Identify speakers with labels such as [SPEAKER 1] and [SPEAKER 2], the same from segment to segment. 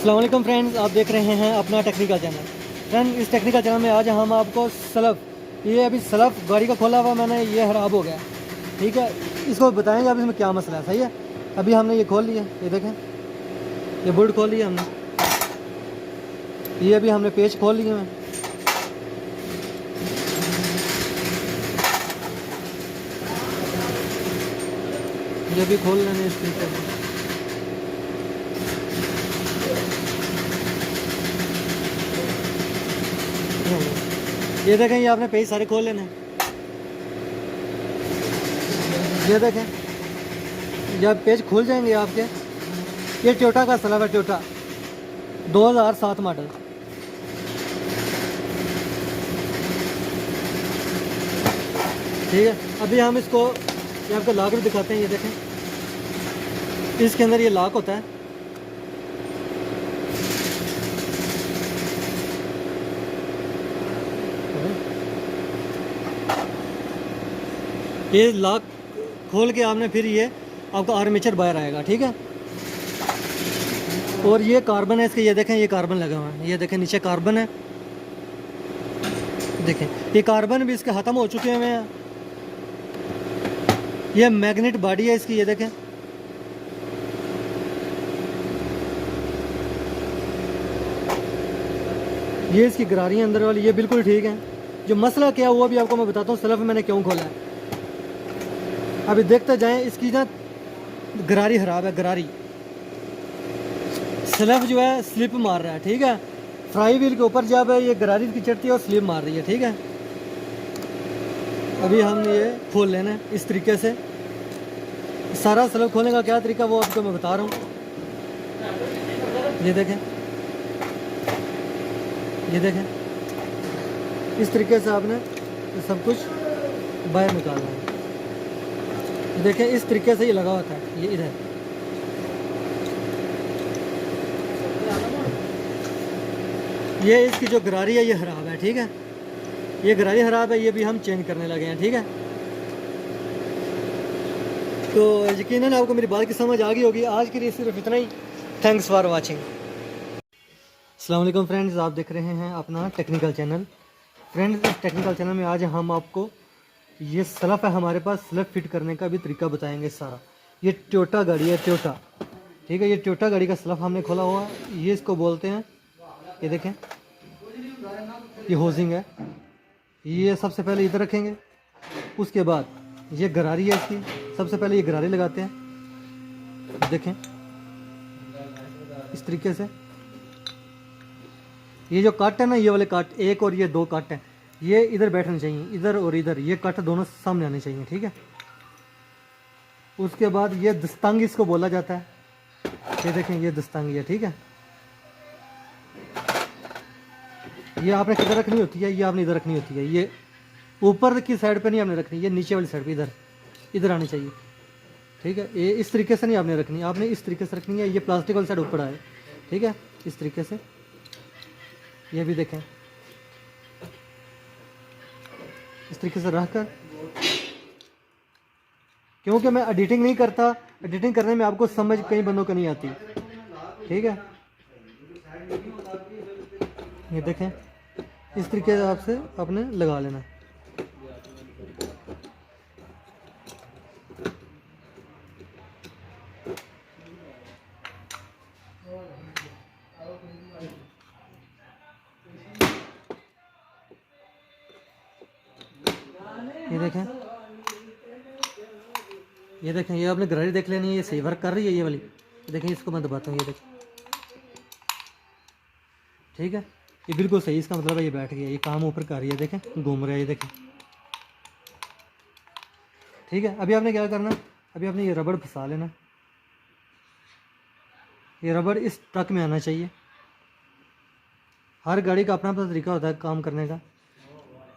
[SPEAKER 1] अस्सलाम वालेकुम फ्रेंड्स, आप देख रहे हैं अपना टेक्निकल चैनल। फ्रेंड, इस टेक्निकल चैनल में आज हम आपको ये अभी सलफ गाड़ी का खोला हुआ मैंने, ये ख़राब हो गया। ठीक है, इसको बताएंगे अब इसमें क्या मसला है। सही है, अभी हमने ये खोल लिया, ये देखें, ये बोल्ट खोल लिया हमने, ये अभी हमने पेच खोल लिए हैं। ये भी खोल लेने इस तरीके से। ये देखें, ये आपने पेज सारे खोल लेने। ये देखें, जब पेज खुल जाएंगे आपके, ये टोयोटा का सलफ है, टोयोटा 2007 मॉडल। ठीक है, अभी हम इसको ये आपको लॉक भी दिखाते हैं। ये देखें, इसके अंदर ये लॉक होता है। ये लॉक खोल के आपने फिर ये आपका आर्मेचर बाहर आएगा। ठीक है, और ये कार्बन है इसके, ये देखें, ये कार्बन लगा हुआ है, ये देखें नीचे कार्बन है। देखें, ये कार्बन भी इसके ख़त्म हो चुके हैं। ये मैग्नेट बॉडी है इसकी, ये देखें। ये इसकी गरारियाँ अंदर वाली, ये बिल्कुल ठीक है। जो मसला क्या हुआ भी आपको मैं बताता हूँ, सलफ में मैंने क्यों खोला है। अभी देखते जाएं, इसकी ना गरारी ख़राब है, गरारी सलफ जो है स्लिप मार रहा है। ठीक है, फ्राई व्हील के ऊपर जब है ये गरारी की चढ़ती है और स्लिप मार रही है। ठीक है, अभी हम ये खोल लेना है इस तरीके से। सारा सलफ खोलने का क्या तरीका वो आपको मैं बता रहा हूँ। ये देखें, ये देखें, इस तरीके से आपने सब कुछ बाहर निकालना है। देखें, इस तरीके से ये लगा होता है, ये इधर। ये इसकी जो गरारी है ये ख़राब है। ठीक है, ये गरारी ख़राब है, ये भी हम चेंज करने लगे हैं। ठीक है, तो यकीनन आपको मेरी बात की समझ आ गई होगी। आज के लिए सिर्फ इतना ही। Thanks for watching. अस्सलाम वालेकुम फ्रेंड्स, आप देख रहे हैं अपना टेक्निकल चैनल। फ्रेंड्स, इस टेक्निकल चैनल में आज हम आपको ये सलफ है हमारे पास, सलफ फिट करने का भी तरीका बताएंगे सारा। ये टोयोटा गाड़ी है, टोयोटा। ठीक है, ये टोयोटा गाड़ी का सलफ हमने खोला हुआ है, ये इसको बोलते हैं। ये देखें, ये होजिंग है। ये सबसे पहले इधर रखेंगे, उसके बाद ये गरारी है इसकी, सबसे पहले ये गरारी लगाते हैं। देखें, इस तरीके से ये जो कट है ना, ये वाले कट, एक और ये दो कट हैं, ये इधर बैठने चाहिए, इधर और इधर, ये कट दोनों सामने आने चाहिए। ठीक है, उसके बाद ये दस्तांगी इसको बोला जाता है। ये देखें, ये दस्तांगी है। ठीक है, ये आपने किधर रखनी होती है, ये आपने इधर रखनी होती है। ये ऊपर की साइड पे नहीं आपने रखनी, ये नीचे वाली साइड पे इधर इधर आनी चाहिए। ठीक है, ये इस तरीके से नहीं आपने रखनी, आपने इस तरीके से रखनी है। ये प्लास्टिक वाली साइड ऊपर आए। ठीक है, इस तरीके से। ये भी देखें, इस तरीके से रखकर, क्योंकि मैं एडिटिंग नहीं करता, एडिटिंग करने में आपको समझ कई बंदों को नहीं आती। ठीक है, ये देखें, इस तरीके से आपसे आपने लगा लेना। ये देखें, ये देखें, ये आपने गरारी देख लेनी है, ये सही वर्क कर रही है ये वाली। देखें, इसको मैं दबाता हूँ, ये देखें। ठीक है, ये बिल्कुल सही, इसका मतलब है ये बैठ गया, ये काम ऊपर कर रही है। देखें, घूम रहा है, ये देखें। ठीक है, अभी आपने क्या करना, अभी आपने ये रबड़ फंसा लेना। ये रबड़ इस ट्रक में आना चाहिए। हर गाड़ी का अपना अपना तरीका होता है काम करने का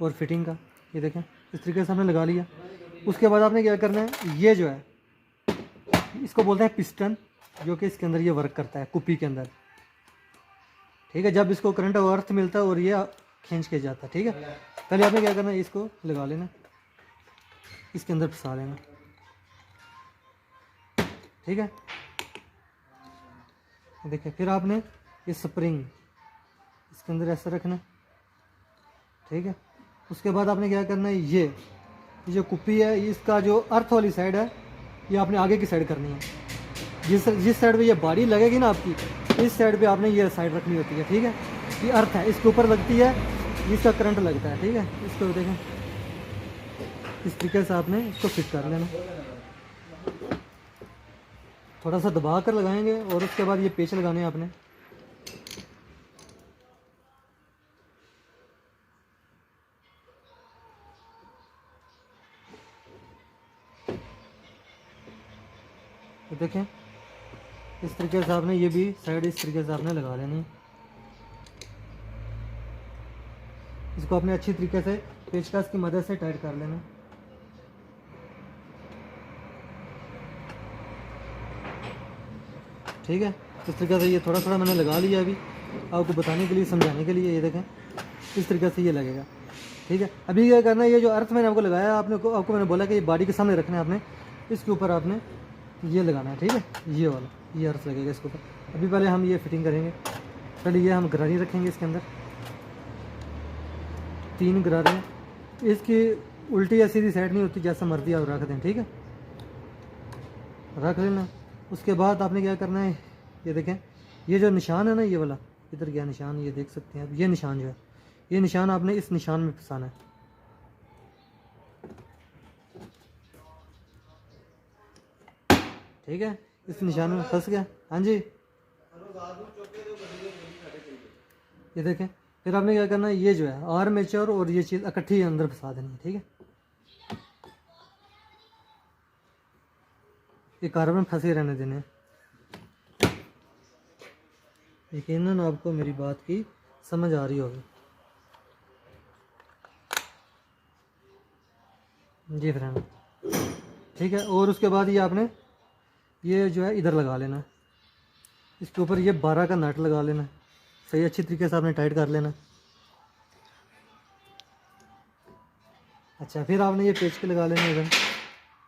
[SPEAKER 1] और फिटिंग का। ये देखें, इस तरीके से हमने लगा लिया। उसके बाद आपने क्या करना है, ये जो है इसको बोलते हैं पिस्टन, जो कि इसके अंदर ये वर्क करता है, कुप्पी के अंदर। ठीक है, जब इसको करंट और अर्थ मिलता है और ये खींच के जाता है। ठीक है, पहले आपने क्या करना है, इसको लगा लेना, इसके अंदर फंसा लेना। ठीक है, देखिए फिर आपने ये स्प्रिंग इसके अंदर ऐसे रखना, ठीक है। उसके बाद आपने क्या करना है, ये जो कुप्पी है इसका जो अर्थ वाली साइड है ये आपने आगे की साइड करनी है। जिस साइड पे ये बॉडी लगेगी ना आपकी, इस साइड पे आपने ये साइड रखनी होती है, ठीक है। ये अर्थ है, इसके ऊपर लगती है, इसका करंट लगता है, ठीक है। इसको देखें, इस तरीके से आपने इसको फिट कर लेना, थोड़ा सा दबा कर लगाएंगे और उसके बाद ये पेच लगाने हैं आपने। तो देखें इस तरीके से आपने ये भी साइड इस तरीके से आपने लगा लेनी है। इसको आपने अच्छी तरीके से पेचकस की मदद से टाइट कर लेना। ठीक है, इस तरीके से ये थोड़ा थोड़ा मैंने लगा लिया अभी आपको बताने के लिए, समझाने के लिए। ये देखें इस तरीके से ये लगेगा, ठीक है। अभी क्या करना है, ये जो अर्थ मैंने आपको लगाया आपको मैंने बोला कि ये बॉडी के सामने रखना है आपने, इसके ऊपर आपने ये लगाना है, ठीक है। ये वाला ये अर्थ लगेगा इसके ऊपर। अभी पहले हम ये फिटिंग करेंगे। पहले ये हम गरारी रखेंगे इसके अंदर, 3 गरारे। इसकी उल्टी या सीधी साइड नहीं होती, जैसा मर्जी आप रख दें, ठीक है, रख लेना। उसके बाद आपने क्या करना है, ये देखें ये जो निशान है ना, ये वाला इधर गया निशान, ये देख सकते हैं आप। ये निशान जो है, ये निशान आपने इस निशान में फंसाना है, ठीक है। इस निशान में फंस गया, हाँ जी। ये देखें, फिर आपने क्या करना है, ये जो है आर्मेचर और ये चीज़ इकट्ठी अंदर फंसा देनी है, ठीक है। ये कार्बन फंसे रहने देने हैं। यकीनन आपको मेरी बात की समझ आ रही होगी जी फ्रेंड, ठीक है। और उसके बाद ये आपने ये जो है इधर लगा लेना, इसके ऊपर ये 12 का नट लगा लेना, सही अच्छी तरीके से आपने टाइट कर लेना। अच्छा, फिर आपने ये पेच के लगा लेना इधर,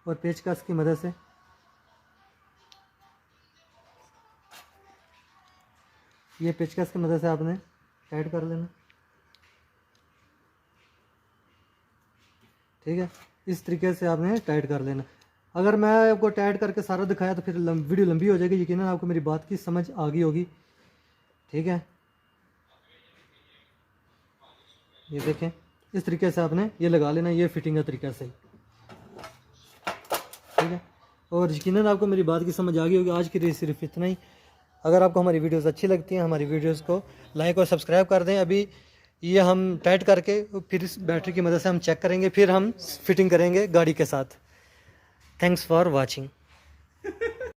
[SPEAKER 1] और पेचकस की मदद से ये पेचकस की मदद से आपने टाइट कर लेना, ठीक है। इस तरीके से आपने टाइट कर लेना। अगर मैं आपको टाइट करके सारा दिखाया तो फिर वीडियो लंबी हो जाएगी। यकीनन आपको मेरी बात की समझ आ गई होगी, ठीक है। ये देखें इस तरीके से आपने ये लगा लेना, ये फिटिंग का तरीका सही, ठीक है। और यकीनन आपको मेरी बात की समझ आ गई होगी। आज के लिए सिर्फ इतना ही। अगर आपको हमारी वीडियोस अच्छी लगती हैं, हमारी वीडियोस को लाइक और सब्सक्राइब कर दें। अभी ये हम टाइट करके फिर इस बैटरी की मदद से हम चेक करेंगे, फिर हम फिटिंग करेंगे गाड़ी के साथ। Thanks for watching.